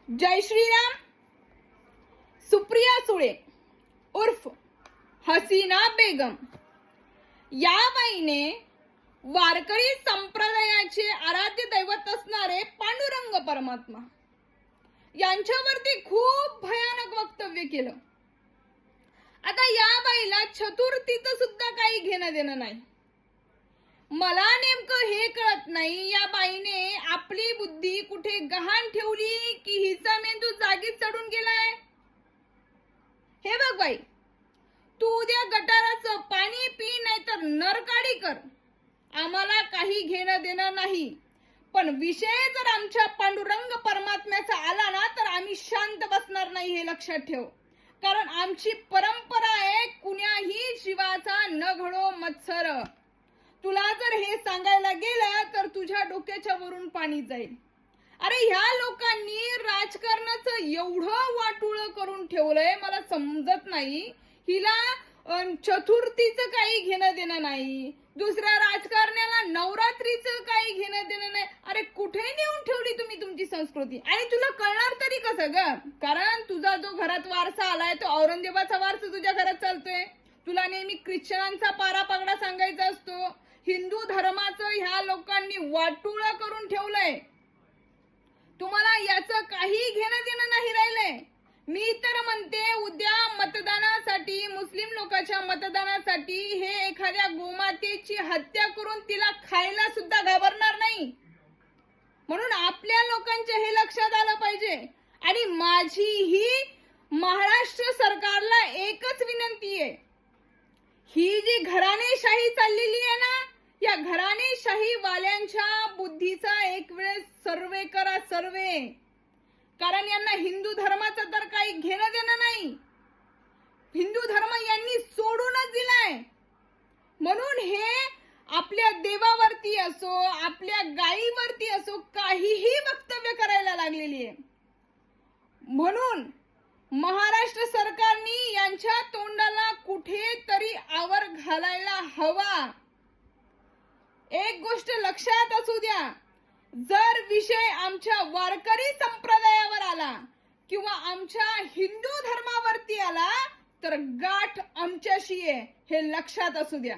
जय श्रीराम. सुप्रिया सुळे उर्फ हसीना बेगम या बाईने वारकरी संप्रदायाचे आराध्य दैवत असणारे पांडुरंग परमात्मा यांच्यावरती खूप भयानक वक्तव्य केलं. आता या बाईला चतुर्थीचं सुद्धा काही घेणं देणं नाही. मला नेमकं हे कळत नाही, या बाईने आपली बुद्धी कुठे गहाण ठेवली की हिचा मेंदू जागीच चढून गेलाय. हे बघ बाई, तू उद्या गटाराचं पाणी पी नाहीतर नरकाडी कर, आम्हाला काही घेणं देणं नाही. पण विषय जर आमच्या पांडुरंग परमात्म्याचा आला ना तर आम्ही शांत बसणार नाही, हे लक्षात ठेव. कारण आमची परंपरा आहे कुण्याही जीवाचा न घडो मत्सर. तुला जर हे सांगायला गेलं तर तुझ्या डोक्याच्या वरून पाणी जाईल. अरे ह्या लोकांनी राजकारणाचं एवढं वाटुळ करून ठेवलंय, मला समजत नाही. हिला चतुर्थीचं काही घेणं देणं नाही, दुसऱ्या राजकारण्याला नवरात्रीचं काही घेणं देणं नाही. अरे कुठे नेऊन ठेवली तुम्ही तुमची संस्कृती? आणि तुला कळणार तरी कसं ग? कारण तुझा जो घरात वारसा आलाय तो औरंगजेबाचा वारसा तुझ्या घरात चालतोय. तुला नेहमी ख्रिश्चनांचा पारा पगडा सांगायचा असतो. हिंदू धर्माचं ह्या लोकांनी वाटुळ करून ठेवलंय. तुम्हाला याचं काही घेणं देणं नाही राहिलंय. मी तर म्हणते उद्या मतदानासाठी, मुस्लिम लोकांच्या मतदानासाठी हे एखाद्या गोमातेची हत्या करून तिला खायला सुद्धा घाबरणार नाही. म्हणून आपल्या लोकांचे हे लक्षात आलं पाहिजे. आणि माझी ही महाराष्ट्र सरकारला एकच विनंती आहे, ही जी घराणेशाही चाललेली आहे ना, या घराणेशाही वाल्यांच्या बुद्धीचा एक वेळेस सर्वे करा, सर्वे. कारण यांना हिंदू धर्माचं तर काही घेणं देणं नाही. हिंदू धर्म यांनी सोडूनच दिलाय. म्हणून हे आपल्या देवावरती असो, आपल्या गायीवरती असो, काहीही वक्तव्य करायला लागलेली आहे. म्हणून महाराष्ट्र सरकारने यांच्या तोंडाला कुठेतरी आवर घालायला हवा. एक गोष्ट लक्षात असू द्या, जर विषय आमच्या वारकरी संप्रदायावर आला किंवा आमच्या हिंदू धर्मावरती आला तर गाठ आमच्याशी आहे, हे लक्षात असू द्या.